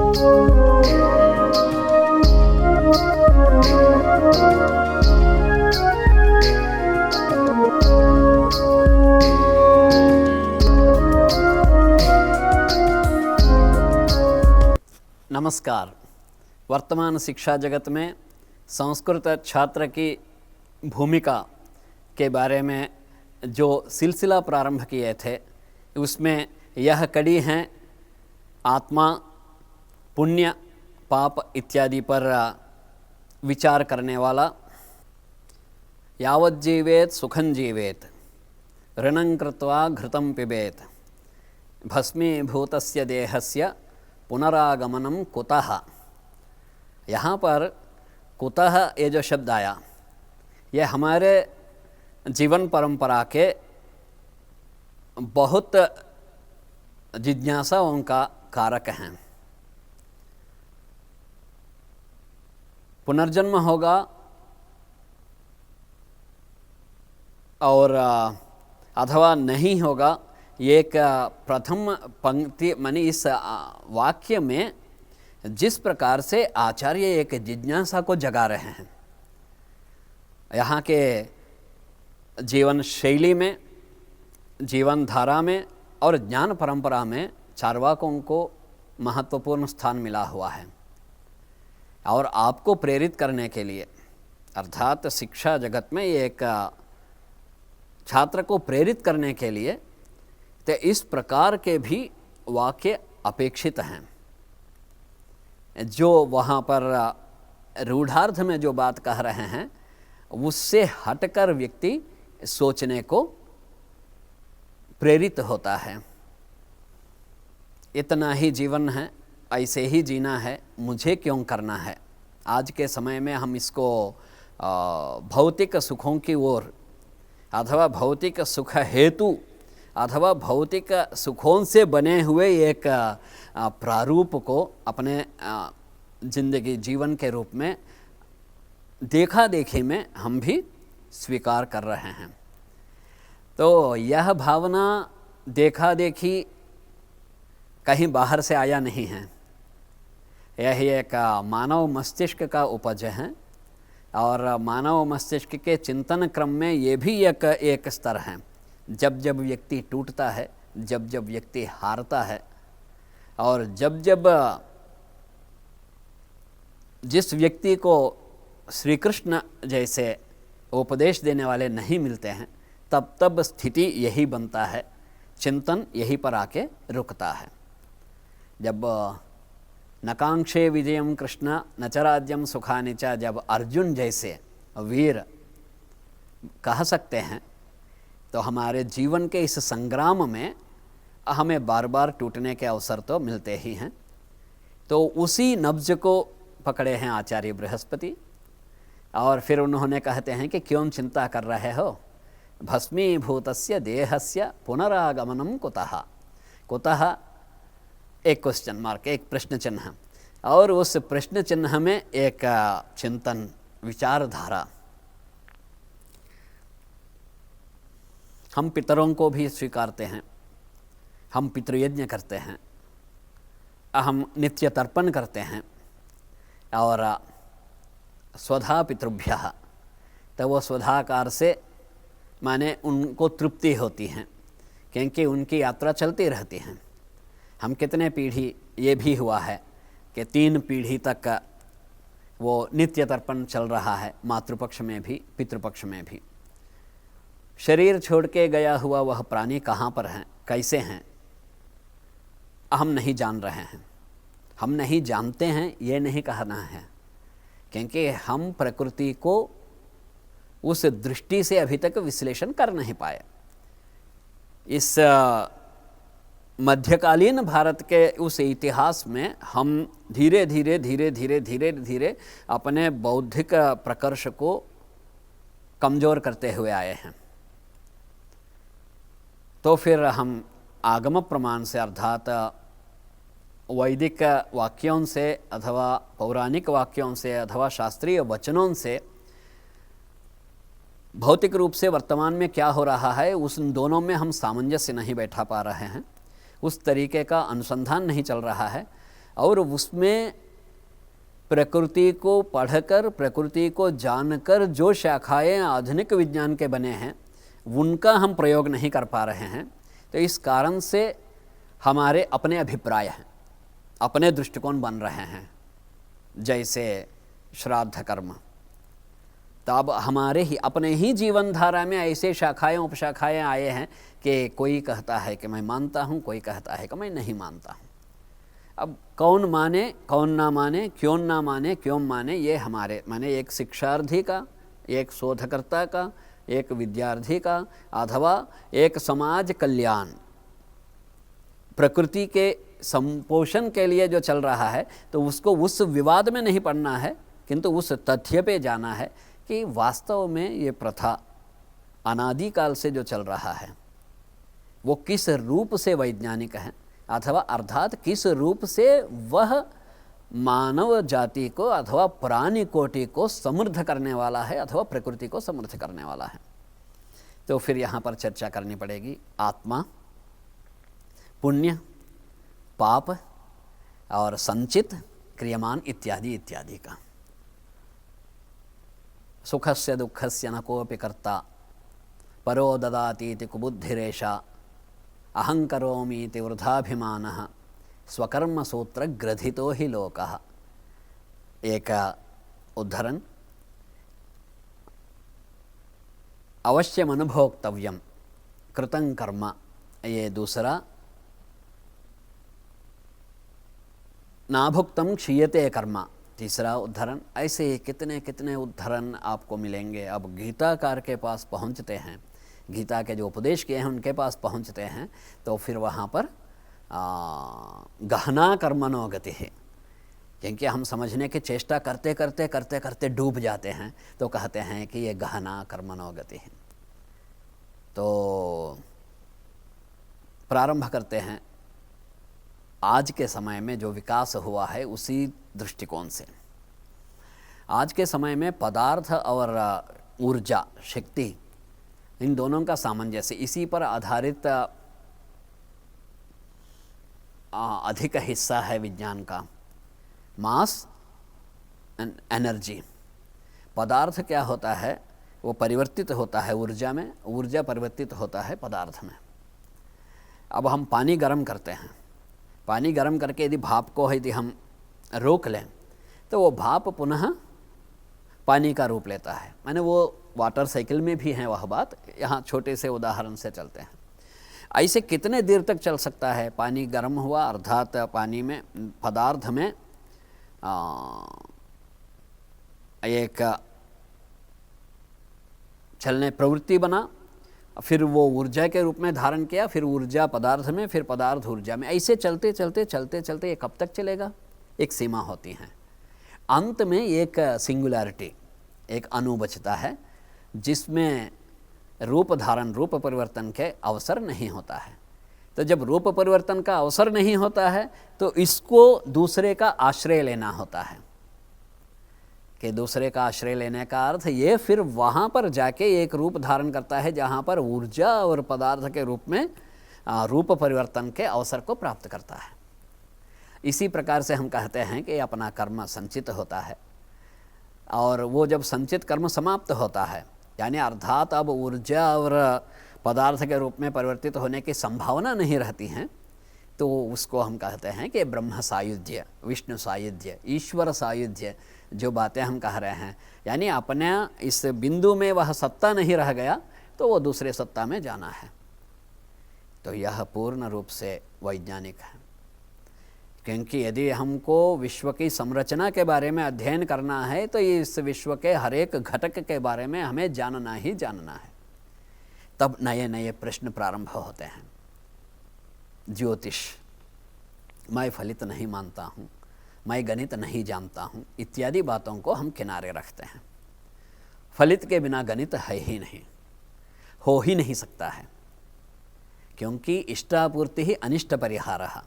नमस्कार। वर्तमान शिक्षा जगत में संस्कृत छात्र की भूमिका के बारे में जो सिलसिला प्रारंभ किए थे उसमें यह कड़ी है आत्मा, पुण्य, पाप इत्यादि पर विचार करने वाला। यावत् जीवेत सुखं जीवेत, ऋणं कृत्वा घृतं पिबेत, भस्मीभूतस्य देहस्य पुनरागमनम कुतः। यहाँ पर कुतः ये जो शब्द आया, ये हमारे जीवन परंपरा के बहुत जिज्ञासाओं का कारक हैं। पुनर्जन्म होगा और अथवा नहीं होगा, एक प्रथम पंक्ति मानी इस वाक्य में जिस प्रकार से आचार्य एक जिज्ञासा को जगा रहे हैं, यहाँ के जीवन शैली में, जीवन धारा में और ज्ञान परंपरा में चार्वाकों को महत्वपूर्ण स्थान मिला हुआ है। और आपको प्रेरित करने के लिए, अर्थात शिक्षा जगत में एक छात्र को प्रेरित करने के लिए तो इस प्रकार के भी वाक्य अपेक्षित हैं। जो वहाँ पर रूढ़ार्थ में जो बात कह रहे हैं उससे हटकर व्यक्ति सोचने को प्रेरित होता है। इतना ही जीवन है, ऐसे ही जीना है, मुझे क्यों करना है। आज के समय में हम इसको भौतिक सुखों की ओर अथवा भौतिक सुख हेतु अथवा भौतिक सुखों से बने हुए एक प्रारूप को अपने जिंदगी जीवन के रूप में देखा देखी में हम भी स्वीकार कर रहे हैं। तो यह भावना देखा देखी कहीं बाहर से आया नहीं है, यह एक मानव मस्तिष्क का उपज है। और मानव मस्तिष्क के चिंतन क्रम में ये भी एक स्तर है। जब जब व्यक्ति टूटता है, जब जब व्यक्ति हारता है और जब जब जिस व्यक्ति को श्री कृष्ण जैसे उपदेश देने वाले नहीं मिलते हैं, तब तब स्थिति यही बनता है, चिंतन यही पर आके रुकता है। जब नकांक्षे विजयम कृष्ण न च राज्यम सुखानि च, जब अर्जुन जैसे वीर कह सकते हैं, तो हमारे जीवन के इस संग्राम में हमें बार बार टूटने के अवसर तो मिलते ही हैं। तो उसी नब्ज को पकड़े हैं आचार्य बृहस्पति और फिर उन्होंने कहते हैं कि क्यों चिंता कर रहे हो, भस्मीभूतस्य देहस्य पुनरागमनम कुतः। कुतः एक क्वेश्चन मार्क, एक प्रश्न चिन्ह, और उस प्रश्न चिन्ह में एक चिंतन, विचारधारा। हम पितरों को भी स्वीकारते हैं, हम पितृयज्ञ करते हैं, हम नित्य तर्पण करते हैं और स्वधा पितृभ्यः, तो वो स्वधाकार से माने उनको तृप्ति होती है क्योंकि उनकी यात्रा चलती रहती है। हम कितने पीढ़ी ये भी हुआ है कि 3 पीढ़ी तक वो नित्य तर्पण चल रहा है, मातृपक्ष में भी पितृपक्ष में भी। शरीर छोड़ के गया हुआ वह प्राणी कहाँ पर हैं, कैसे हैं, हम नहीं जान रहे हैं। हम नहीं जानते हैं ये नहीं कहना है, क्योंकि हम प्रकृति को उस दृष्टि से अभी तक विश्लेषण कर नहीं पाए। इस मध्यकालीन भारत के उस इतिहास में हम धीरे धीरे अपने बौद्धिक प्रकर्ष को कमज़ोर करते हुए आए हैं। तो फिर हम आगम प्रमाण से अर्थात वैदिक वाक्यों से अथवा पौराणिक वाक्यों से अथवा शास्त्रीय वचनों से भौतिक रूप से वर्तमान में क्या हो रहा है उस दोनों में हम सामंजस्य नहीं बैठा पा रहे हैं, उस तरीके का अनुसंधान नहीं चल रहा है। और उसमें प्रकृति को पढ़कर, प्रकृति को जानकर जो शाखाएं आधुनिक विज्ञान के बने हैं उनका हम प्रयोग नहीं कर पा रहे हैं। तो इस कारण से हमारे अपने अभिप्राय हैं, अपने दृष्टिकोण बन रहे हैं, जैसे श्राद्ध कर्म। तो अब हमारे ही अपने ही जीवन धारा में ऐसे शाखाएं उपशाखाएं आए हैं कि कोई कहता है कि मैं मानता हूँ, कोई कहता है कि मैं नहीं मानता हूँ। अब कौन माने कौन ना माने, क्यों ना माने क्यों माने, ये हमारे माने एक शिक्षार्थी का, एक शोधकर्ता का, एक विद्यार्थी का, अथवा एक समाज कल्याण प्रकृति के संपोषण के लिए जो चल रहा है, तो उसको उस विवाद में नहीं पड़ना है, किंतु उस तथ्य पे जाना है कि वास्तव में ये प्रथा अनादिकाल से जो चल रहा है वो किस रूप से वैज्ञानिक है, अथवा अर्थात किस रूप से वह मानव जाति को अथवा प्राणी कोटि को समृद्ध करने वाला है, अथवा प्रकृति को समृद्ध करने वाला है। तो फिर यहाँ पर चर्चा करनी पड़ेगी आत्मा, पुण्य, पाप और संचित, क्रियमान इत्यादि इत्यादि का। सुखस्य दुःखस्य न कोऽपि कर्ता परो ददातीति कुबुद्धिरेषा अहं करोमीति वृथाभिमानः स्वकर्मसूत्र ग्रथितो हि लोकः। एक उद्धरण, अवश्यम अनुभोक्तव्यम कृतं कर्म, ये दूसरा, नाभुक्तम क्षीयते कर्म, तीसरा उद्धरण। ऐसे कितने कितने उद्धरण आपको मिलेंगे। अब गीताकार के पास पहुंचते हैं, गीता के जो उपदेश किए हैं उनके पास पहुंचते हैं, तो फिर वहाँ पर गहना कर्मणो गति है, क्योंकि हम समझने की चेष्टा करते करते करते करते डूब जाते हैं, तो कहते हैं कि ये गहना कर्मणो गति है। तो प्रारंभ करते हैं आज के समय में जो विकास हुआ है उसी दृष्टिकोण से। आज के समय में पदार्थ और ऊर्जा, शक्ति, इन दोनों का सामंजस्य, इसी पर आधारित अधिक हिस्सा है विज्ञान का। मास एंड एनर्जी, पदार्थ क्या होता है, वो परिवर्तित होता है ऊर्जा में, ऊर्जा परिवर्तित होता है पदार्थ में। अब हम पानी गर्म करते हैं, पानी गर्म करके यदि भाप को यदि हम रोक लें तो वो भाप पुनः पानी का रूप लेता है। माने वो वाटर साइकिल में भी है वह बात, यहाँ छोटे से उदाहरण से चलते हैं। ऐसे कितने देर तक चल सकता है? पानी गर्म हुआ अर्थात पानी में, पदार्थ में एक चलने प्रवृत्ति बना, फिर वो ऊर्जा के रूप में धारण किया, फिर ऊर्जा पदार्थ में, फिर पदार्थ ऊर्जा में, ऐसे चलते चलते चलते चलते ये कब तक चलेगा? एक सीमा होती है। अंत में एक सिंगुलैरिटी, एक अणु बचता है जिसमें रूप धारण, रूप परिवर्तन के अवसर नहीं होता है। तो जब रूप परिवर्तन का अवसर नहीं होता है तो इसको दूसरे का आश्रय लेना होता है। कि दूसरे का आश्रय लेने का अर्थ ये फिर वहाँ पर जाके एक रूप धारण करता है जहाँ पर ऊर्जा और पदार्थ के रूप में रूप परिवर्तन के अवसर को प्राप्त करता है। इसी प्रकार से हम कहते हैं कि अपना कर्म संचित होता है, और वो जब संचित कर्म समाप्त होता है, यानी अर्थात अब ऊर्जा और पदार्थ के रूप में परिवर्तित होने की संभावना नहीं रहती हैं, तो उसको हम कहते हैं कि ब्रह्म सायुज्य, विष्णु सायुज्य, ईश्वर सायुज्य, जो बातें हम कह रहे हैं, यानी अपने इस बिंदु में वह सत्ता नहीं रह गया तो वो दूसरे सत्ता में जाना है। तो यह पूर्ण रूप से वैज्ञानिक है, क्योंकि यदि हमको विश्व की संरचना के बारे में अध्ययन करना है तो इस विश्व के हर एक घटक के बारे में हमें जानना ही जानना है। तब नए नए प्रश्न प्रारंभ होते हैं। ज्योतिष, मैं फलित नहीं मानता हूँ, मैं गणित नहीं जानता हूँ, इत्यादि बातों को हम किनारे रखते हैं। फलित के बिना गणित है ही नहीं, हो ही नहीं सकता है, क्योंकि इष्टापूर्ति ही अनिष्ट परिहारः।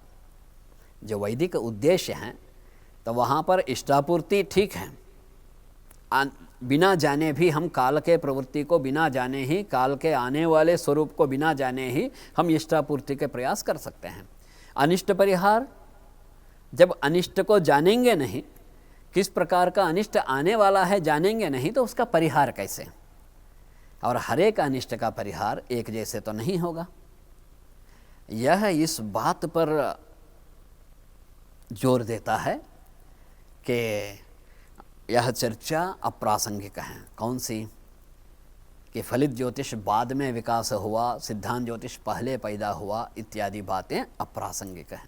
जो वैदिक उद्देश्य हैं तो वहाँ पर इष्टापूर्ति ठीक है, बिना जाने भी हम काल के प्रवृत्ति को बिना जाने ही, काल के आने वाले स्वरूप को बिना जाने ही हम इष्टापूर्ति के प्रयास कर सकते हैं। अनिष्ट परिहार जब अनिष्ट को जानेंगे नहीं, किस प्रकार का अनिष्ट आने वाला है जानेंगे नहीं, तो उसका परिहार कैसे? और हर एक अनिष्ट का परिहार एक जैसे तो नहीं होगा। यह इस बात पर जोर देता है कि यह चर्चा अप्रासंगिक है। कौन सी? कि फलित ज्योतिष बाद में विकास हुआ, सिद्धांत ज्योतिष पहले पैदा हुआ, इत्यादि बातें अप्रासंगिक हैं।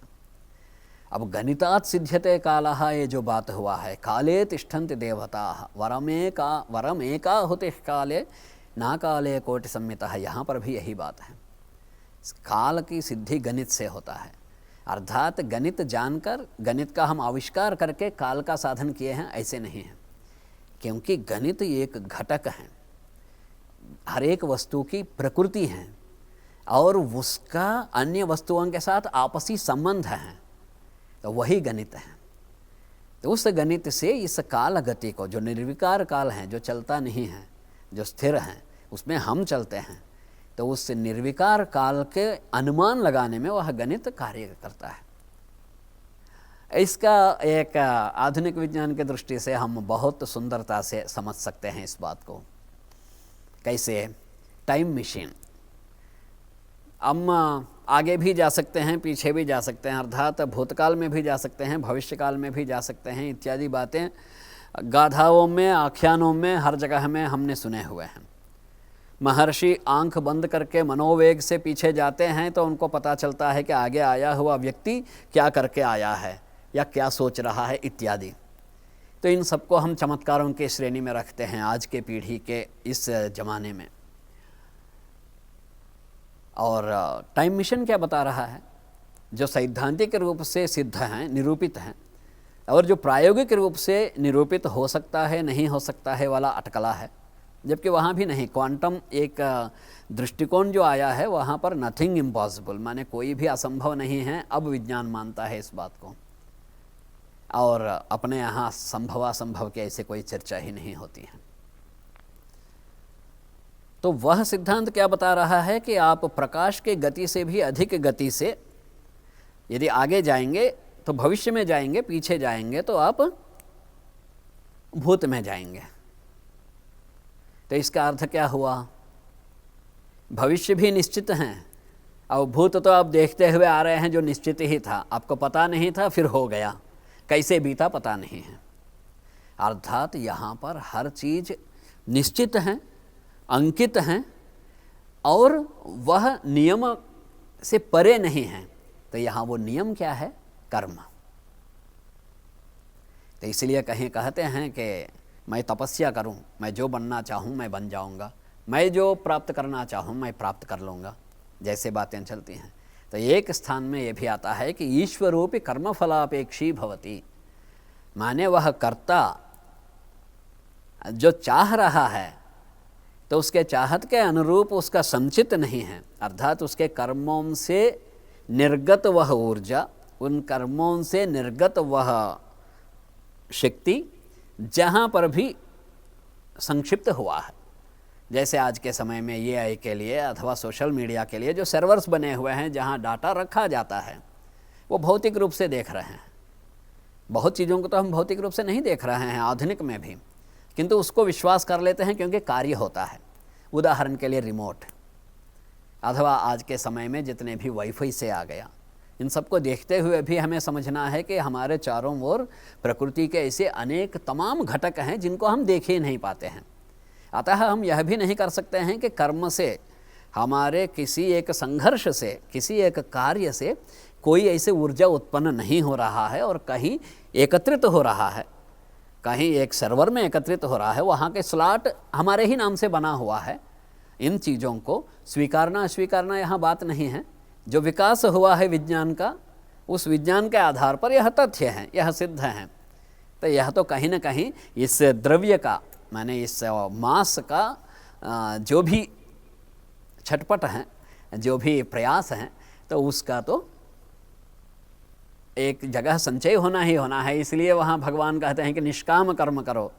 अब गणितात् सिद्ध्यते कालः, ये जो बात हुआ है, काले तिष्ठन्ति देवताः वरमेका हुतिः काले ना काले कोटि संमितः, यहाँ पर भी यही बात है। काल की सिद्धि गणित से होता है, अर्थात गणित जानकर, गणित का हम आविष्कार करके काल का साधन किए हैं, ऐसे नहीं है। क्योंकि गणित एक घटक है, हर एक वस्तु की प्रकृति है और उसका अन्य वस्तुओं के साथ आपसी संबंध है, तो वही गणित है। तो उस गणित से इस काल गति को, जो निर्विकार काल है, जो चलता नहीं है, जो स्थिर है, उसमें हम चलते हैं, तो उस निर्विकार काल के अनुमान लगाने में वह गणित कार्य करता है। इसका एक आधुनिक विज्ञान की दृष्टि से हम बहुत सुंदरता से समझ सकते हैं इस बात को। कैसे? Time machine. हम आगे भी जा सकते हैं, पीछे भी जा सकते हैं, अर्थात भूतकाल में भी जा सकते हैं, भविष्यकाल में भी जा सकते हैं, इत्यादि बातें गाथाओं में, आख्यानों में, हर जगह में हमने सुने हुए हैं। महर्षि आंख बंद करके मनोवेग से पीछे जाते हैं तो उनको पता चलता है कि आगे आया हुआ व्यक्ति क्या करके आया है या क्या सोच रहा है, इत्यादि। तो इन सबको हम चमत्कारों के श्रेणी में रखते हैं आज के पीढ़ी के इस जमाने में। और टाइम मिशन क्या बता रहा है? जो सैद्धांतिक रूप से सिद्ध हैं, निरूपित हैं, और जो प्रायोगिक रूप से निरूपित हो सकता है, नहीं हो सकता है वाला अटकला है। जबकि वहाँ भी नहीं, क्वांटम एक दृष्टिकोण जो आया है, वहाँ पर नथिंग इम्पॉसिबल, माने कोई भी असंभव नहीं है। अब विज्ञान मानता है इस बात को, और अपने यहाँ संभवासंभव की ऐसे कोई चर्चा ही नहीं होती है। तो वह सिद्धांत क्या बता रहा है कि आप प्रकाश के गति से भी अधिक गति से यदि आगे जाएंगे तो भविष्य में जाएंगे, पीछे जाएंगे तो आप भूत में जाएंगे। तो इसका अर्थ क्या हुआ? भविष्य भी निश्चित हैं और भूत तो आप देखते हुए आ रहे हैं जो निश्चित ही था, आपको पता नहीं था, फिर हो गया, कैसे बीता पता नहीं है। अर्थात यहाँ पर हर चीज़ निश्चित है, अंकित हैं, और वह नियम से परे नहीं है। तो यहाँ वो नियम क्या है? कर्म। तो इसलिए कहीं कहते हैं कि मैं तपस्या करूं, मैं जो बनना चाहूं मैं बन जाऊंगा, मैं जो प्राप्त करना चाहूं मैं प्राप्त कर लूँगा, जैसे बातें चलती हैं। तो एक स्थान में ये भी आता है कि ईश्वरोपि कर्मफलापेक्षी भवति, माने वह कर्ता जो चाह रहा है तो उसके चाहत के अनुरूप उसका संचित नहीं है, अर्थात उसके कर्मों से निर्गत वह ऊर्जा, उन कर्मों से निर्गत वह शक्ति जहाँ पर भी संक्षिप्त हुआ है। जैसे आज के समय में AI के लिए अथवा सोशल मीडिया के लिए जो सर्वर्स बने हुए हैं, जहाँ डाटा रखा जाता है, वो भौतिक रूप से देख रहे हैं। बहुत चीज़ों को तो हम भौतिक रूप से नहीं देख रहे हैं आधुनिक में भी, किंतु उसको विश्वास कर लेते हैं क्योंकि कार्य होता है। उदाहरण के लिए रिमोट, अथवा आज के समय में जितने भी वाईफाई से आ गया, इन सबको देखते हुए भी हमें समझना है कि हमारे चारों ओर प्रकृति के ऐसे अनेक तमाम घटक हैं जिनको हम देख ही नहीं पाते हैं। अतः हम यह भी नहीं कर सकते हैं कि कर्म से, हमारे किसी एक संघर्ष से, किसी एक कार्य से कोई ऐसे ऊर्जा उत्पन्न नहीं हो रहा है और कहीं एकत्रित हो रहा है, कहीं एक सर्वर में एकत्रित हो रहा है, वहाँ के स्लॉट हमारे ही नाम से बना हुआ है। इन चीज़ों को स्वीकारना अस्वीकारना यहाँ बात नहीं है। जो विकास हुआ है विज्ञान का, उस विज्ञान के आधार पर यह तथ्य है, यह सिद्ध है। तो यह तो कहीं ना कहीं इस द्रव्य का, माने इस मास का जो भी छटपट है, जो भी प्रयास है, तो उसका तो एक जगह संचय होना ही होना है। इसलिए वहाँ भगवान कहते हैं कि निष्काम कर्म करो,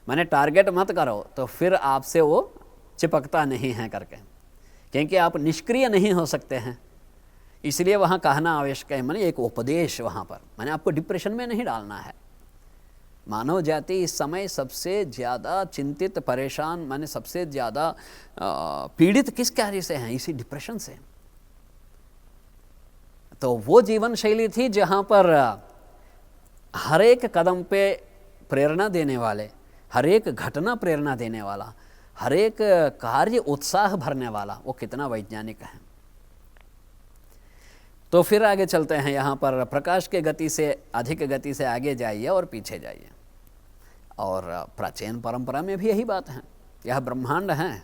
माने टारगेट मत करो, तो फिर आपसे वो चिपकता नहीं है करके, क्योंकि आप निष्क्रिय नहीं हो सकते हैं। इसलिए वहाँ कहना आवश्यक है, माने एक उपदेश वहाँ पर, माने आपको डिप्रेशन में नहीं डालना है। मानव जाति इस समय सबसे ज़्यादा चिंतित, परेशान, माने सबसे ज़्यादा पीड़ित किस कार्य से हैं? इसी डिप्रेशन से। तो वो जीवन शैली थी जहाँ पर हर एक कदम पे प्रेरणा देने वाले, हर एक घटना प्रेरणा देने वाला, हर एक कार्य उत्साह भरने वाला, वो कितना वैज्ञानिक है। तो फिर आगे चलते हैं, यहाँ पर प्रकाश के गति से अधिक गति से आगे जाइए और पीछे जाइए। और प्राचीन परंपरा में भी यही बात है। यह ब्रह्मांड है,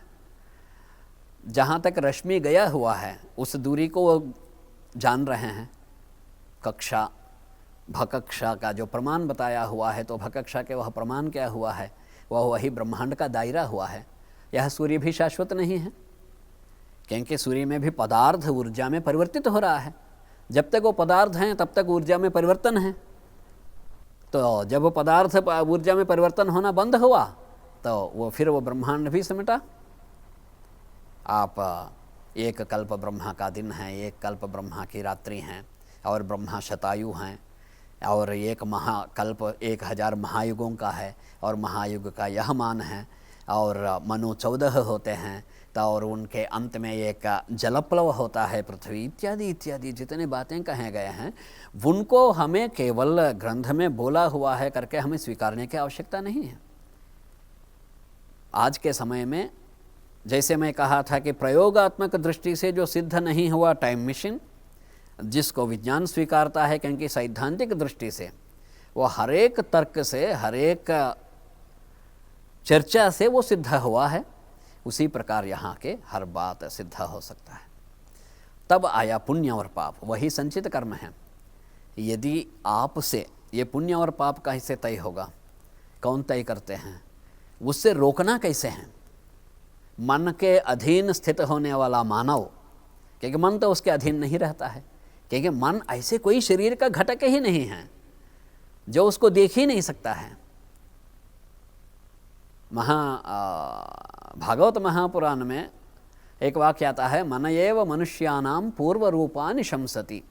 जहाँ तक रश्मि गया हुआ है उस दूरी को वो जान रहे हैं। कक्षा भकक्षा का जो प्रमाण बताया हुआ है, तो भकक्षा के वह प्रमाण क्या हुआ है? वह वही ब्रह्मांड का दायरा हुआ है। यह सूर्य भी शाश्वत नहीं है, क्योंकि सूर्य में भी पदार्थ ऊर्जा में परिवर्तित हो रहा है। जब तक वो पदार्थ हैं तब तक ऊर्जा में परिवर्तन है। तो जब वो पदार्थ ऊर्जा में परिवर्तन होना बंद हुआ तो वो फिर वो ब्रह्मांड भी सिमटा। आप एक कल्प ब्रह्मा का दिन है, एक कल्प ब्रह्मा की रात्रि हैं, और ब्रह्मा शतायु हैं, और एक महाकल्प 1000 महायुगों का है, और महायुग का यह मान है, और मनु 14 होते हैं, तो और उनके अंत में एक जलप्लव होता है, पृथ्वी इत्यादि इत्यादि जितने बातें कहे गए हैं, उनको हमें केवल ग्रंथ में बोला हुआ है करके हमें स्वीकारने की आवश्यकता नहीं है। आज के समय में जैसे मैं कहा था कि प्रयोगात्मक दृष्टि से जो सिद्ध नहीं हुआ टाइम मशीन, जिसको विज्ञान स्वीकारता है, क्योंकि सैद्धांतिक दृष्टि से वो हर एक तर्क से, हर एक चर्चा से वो सिद्ध हुआ है, उसी प्रकार यहाँ के हर बात सिद्ध हो सकता है। तब आया पुण्य और पाप, वही संचित कर्म है। यदि आपसे ये पुण्य और पाप कैसे तय होगा? कौन तय करते हैं? उससे रोकना कैसे है? मन के अधीन स्थित होने वाला मानव, क्योंकि मन तो उसके अधीन नहीं रहता है, क्योंकि मन ऐसे कोई शरीर का घटक ही नहीं है जो उसको देख ही नहीं सकता है। भागवत महापुराण में एक वाक्य आता है, मन एव मनुष्यानाम पूर्व रूपानि शंसति।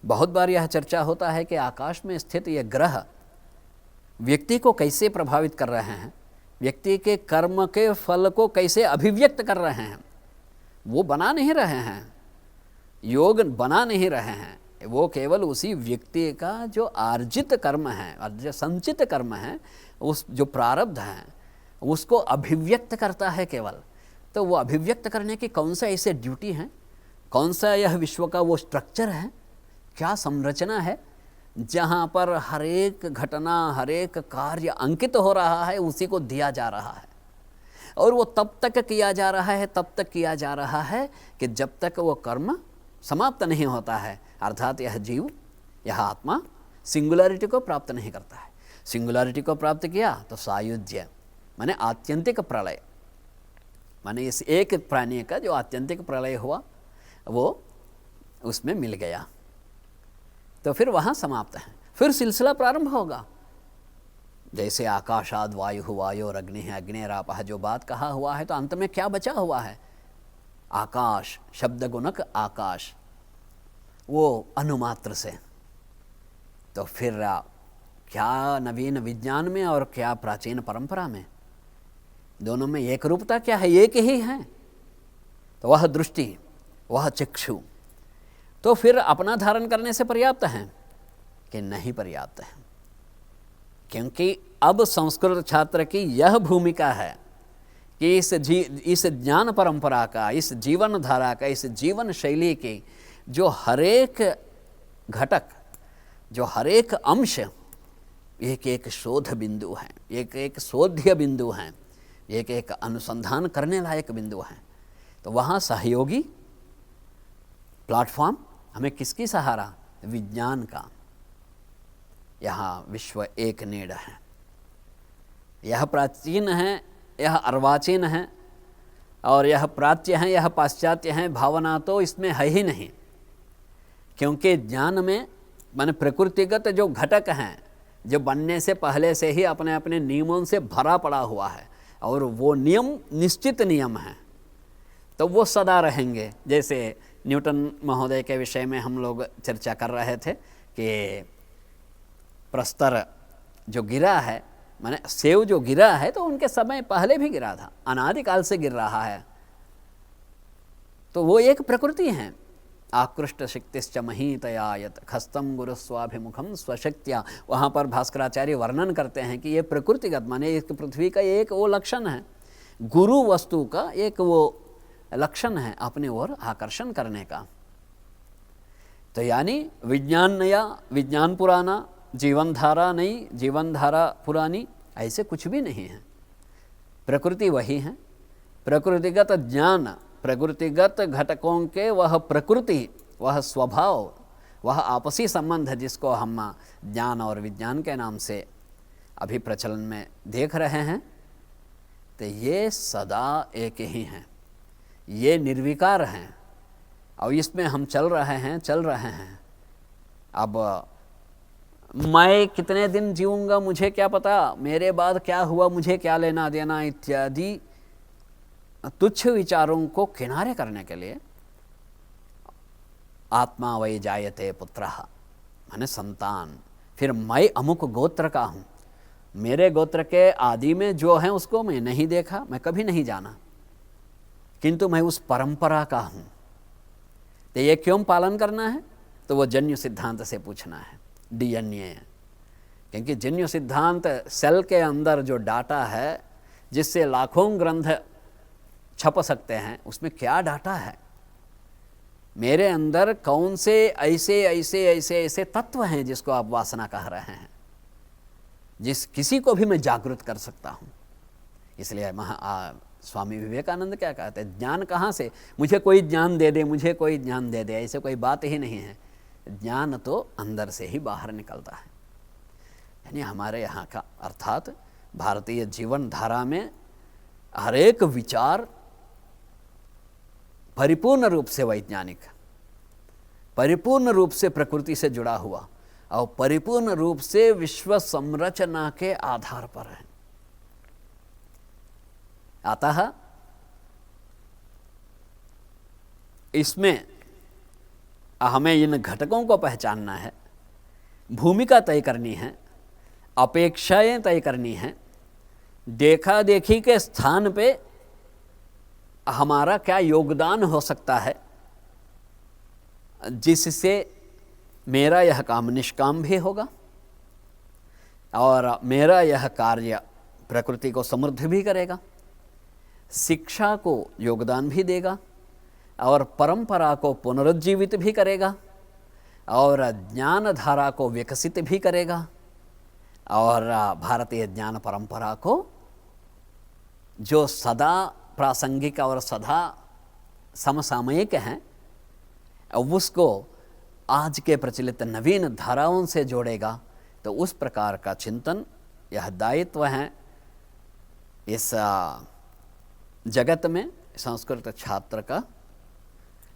बहुत बार यह चर्चा होता है कि आकाश में स्थित ये ग्रह व्यक्ति को कैसे प्रभावित कर रहे हैं, व्यक्ति के कर्म के फल को कैसे अभिव्यक्त कर रहे हैं। वो बना नहीं रहे हैं, योग बना नहीं रहे हैं, वो केवल उसी व्यक्ति का जो आर्जित कर्म है और जो संचित कर्म है, उस जो प्रारब्ध है उसको अभिव्यक्त करता है केवल। तो वो अभिव्यक्त करने की कौन सा ऐसे ड्यूटी है, कौन सा यह विश्व का वो स्ट्रक्चर है, क्या संरचना है जहाँ पर हर एक घटना, हर एक कार्य अंकित हो रहा है, उसी को दिया जा रहा है। और वो तब तक किया जा रहा है, तब तक किया जा रहा है कि जब तक वो कर्म समाप्त नहीं होता है, अर्थात यह जीव, यह आत्मा सिंगुलरिटी को प्राप्त नहीं करता है। सिंगुलरिटी को प्राप्त किया तो सायुज्य माने आत्यंतिक प्रलय, माने इस एक प्राणी का जो आत्यंतिक प्रलय हुआ वो उसमें मिल गया, तो फिर वहाँ समाप्त है। फिर सिलसिला प्रारंभ होगा। जैसे आकाशाद वायु वायोर अग्नि है, अग्निरापः जो बात कहा हुआ है, तो अंत में क्या बचा हुआ है? आकाश, शब्द गुणक आकाश, वो अनुमात्र से। तो फिर क्या नवीन विज्ञान में और क्या प्राचीन परंपरा में, दोनों में एक रूपता क्या है? एक ही है। तो वह दृष्टि, वह चक्षु, तो फिर अपना धारण करने से पर्याप्त है कि नहीं पर्याप्त है? क्योंकि अब संस्कृत छात्र की यह भूमिका है कि इस ज्ञान परंपरा का, इस जीवन धारा का, इस जीवन शैली की जो हरेक घटक, जो हरेक अंश एक एक शोध बिंदु है, एक एक शोध्य बिंदु है, एक एक अनुसंधान करने लायक बिंदु है। तो वहाँ सहयोगी प्लेटफॉर्म हमें किसकी सहारा? विज्ञान का। यहाँ विश्व एक नीड है। यह प्राचीन है, यह अर्वाचीन है, और यह प्राच्य है, यह पाश्चात्य है, भावना तो इसमें है ही नहीं। क्योंकि ज्ञान में माने प्रकृतिगत जो घटक हैं, जो बनने से पहले से ही अपने अपने नियमों से भरा पड़ा हुआ है, और वो नियम निश्चित नियम हैं, तो वो सदा रहेंगे। जैसे न्यूटन महोदय के विषय में हम लोग चर्चा कर रहे थे कि प्रस्तर जो गिरा है, माने सेव जो गिरा है तो उनके समय पहले भी गिरा था, अनादिकाल से गिर रहा है। तो वो एक प्रकृति है। आकृष्ट शक्तिश्च महीतयायत खस्तम गुरुस्वाभिमुखम स्वशक्तिया, वहाँ पर भास्कराचार्य वर्णन करते हैं कि ये प्रकृतिगत, माने इस पृथ्वी का एक वो लक्षण है, गुरु वस्तु का एक वो लक्षण है अपने ओर आकर्षण करने का। तो यानी विज्ञान नया, विज्ञान पुराना, जीवन धारा नई, जीवन धारा पुरानी, ऐसे कुछ भी नहीं है। प्रकृति वही है। प्रकृतिगत ज्ञान, प्रकृतिगत घटकों के वह प्रकृति, वह स्वभाव, वह आपसी संबंध जिसको हम ज्ञान और विज्ञान के नाम से अभी प्रचलन में देख रहे हैं, तो ये सदा एक ही हैं, ये निर्विकार हैं और इसमें हम चल रहे हैं। अब मैं कितने दिन जीऊँगा मुझे क्या पता, मेरे बाद क्या हुआ मुझे क्या लेना देना, इत्यादि तुच्छ विचारों को किनारे करने के लिए आत्मा वै जायते पुत्रः, माने संतान। फिर मैं अमुक गोत्र का हूँ, मेरे गोत्र के आदि में जो है उसको मैं नहीं देखा, मैं कभी नहीं जाना, किंतु मैं उस परंपरा का हूँ। तो ये क्यों पालन करना है? तो वो जन्य सिद्धांत से पूछना है, डीएनए। क्योंकि जन्य सिद्धांत सेल के अंदर जो डाटा है जिससे लाखों ग्रंथ छप सकते हैं, उसमें क्या डाटा है, मेरे अंदर कौन से ऐसे तत्व हैं जिसको आप वासना कह रहे हैं, जिस किसी को भी मैं जागृत कर सकता हूँ। इसलिए स्वामी विवेकानंद क्या कहते हैं, ज्ञान कहाँ से, मुझे कोई ज्ञान दे दे, मुझे कोई ज्ञान दे दे, ऐसे कोई बात ही नहीं है। ज्ञान तो अंदर से ही बाहर निकलता है। यानी हमारे यहाँ का अर्थात भारतीय जीवन धारा में हर एक विचार परिपूर्ण रूप से वैज्ञानिक, परिपूर्ण रूप से प्रकृति से जुड़ा हुआ और परिपूर्ण रूप से विश्व संरचना के आधार पर है। अतः इसमें हमें इन घटकों को पहचानना है, भूमिका तय करनी है, अपेक्षाएं तय करनी है, देखा देखी के स्थान पे हमारा क्या योगदान हो सकता है जिससे मेरा यह काम निष्काम भी होगा और मेरा यह कार्य प्रकृति को समृद्ध भी करेगा, शिक्षा को योगदान भी देगा और परंपरा को पुनरुज्जीवित भी करेगा और ज्ञान धारा को विकसित भी करेगा और भारतीय ज्ञान परंपरा को जो सदा प्रासंगिक और सदा समसामयिक हैं उसको आज के प्रचलित नवीन धाराओं से जोड़ेगा। तो उस प्रकार का चिंतन, यह दायित्व है इस जगत में संस्कृत छात्र का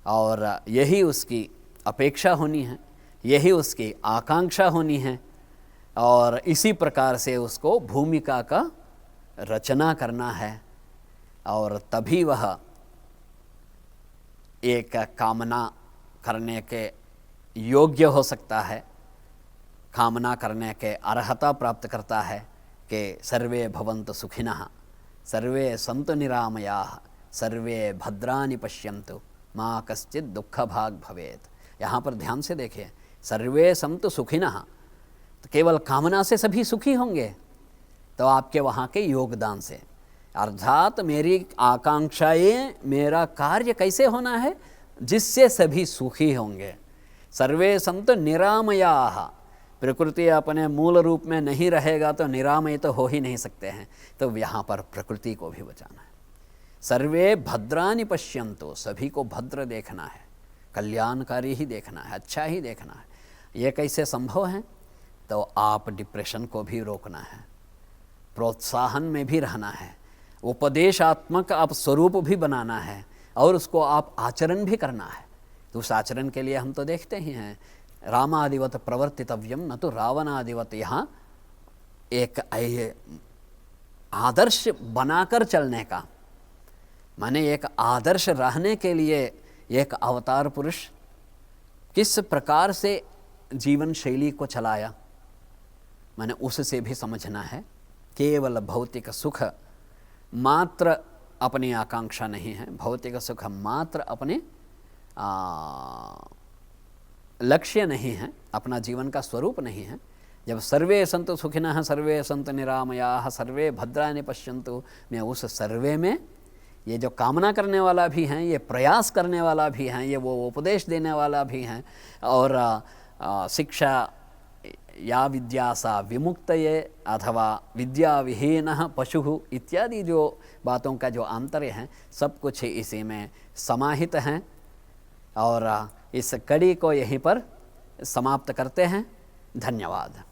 और यही उसकी अपेक्षा होनी है, यही उसकी आकांक्षा होनी है और इसी प्रकार से उसको भूमिका का रचना करना है और तभी वह एक कामना करने के योग्य हो सकता है, कामना करने के अर्हता प्राप्त करता है कि सर्वे भवन्तु सुखिनः, सर्वे सन्तु निरामयाः, सर्वे भद्राणि पश्यन्तु माँ कश्चित् दुःखभाग् भवेत्। यहाँ पर ध्यान से देखिए, सर्वे सन्तु सुखिनः, तो केवल कामना से सभी सुखी होंगे? तो आपके वहाँ के योगदान से, अर्थात मेरी आकांक्षाएं, मेरा कार्य कैसे होना है जिससे सभी सुखी होंगे। सर्वे संत निरामयाः, प्रकृति अपने मूल रूप में नहीं रहेगा तो निरामय तो हो ही नहीं सकते हैं, तो यहाँ पर प्रकृति को भी बचाना है। सर्वे भद्राणि पश्यन्तु, सभी को भद्र देखना है, कल्याणकारी ही देखना है, अच्छा ही देखना है। ये कैसे संभव है? तो आप डिप्रेशन को भी रोकना है, प्रोत्साहन में भी रहना है, उपदेशात्मक आप स्वरूप भी बनाना है और उसको आप आचरण भी करना है। तो उस आचरण के लिए हम तो देखते ही हैं, रामादिवत प्रवर्तितव्यम न तो रावणादिवत। यहाँ एक आदर्श बनाकर चलने का, माने एक आदर्श रहने के लिए एक अवतार पुरुष किस प्रकार से जीवन शैली को चलाया, मैंने उससे भी समझना है। केवल भौतिक सुख मात्र अपनी आकांक्षा नहीं है, भौतिक सुख मात्र अपने लक्ष्य नहीं है, अपना जीवन का स्वरूप नहीं है। जब सर्वे संतु सुखिनः सर्वे संतु निरामयाः सर्वे भद्राणि पश्यन्तु, मैं उस सर्वे में ये जो कामना करने वाला भी हैं, ये प्रयास करने वाला भी हैं, ये वो उपदेश देने वाला भी हैं, और शिक्षा या विद्या सा विमुक्तये अथवा विद्या विहीनः पशुः इत्यादि जो बातों का जो आंतर्य है, सब कुछ इसी में समाहित हैं। और इस कड़ी को यहीं पर समाप्त करते हैं। धन्यवाद।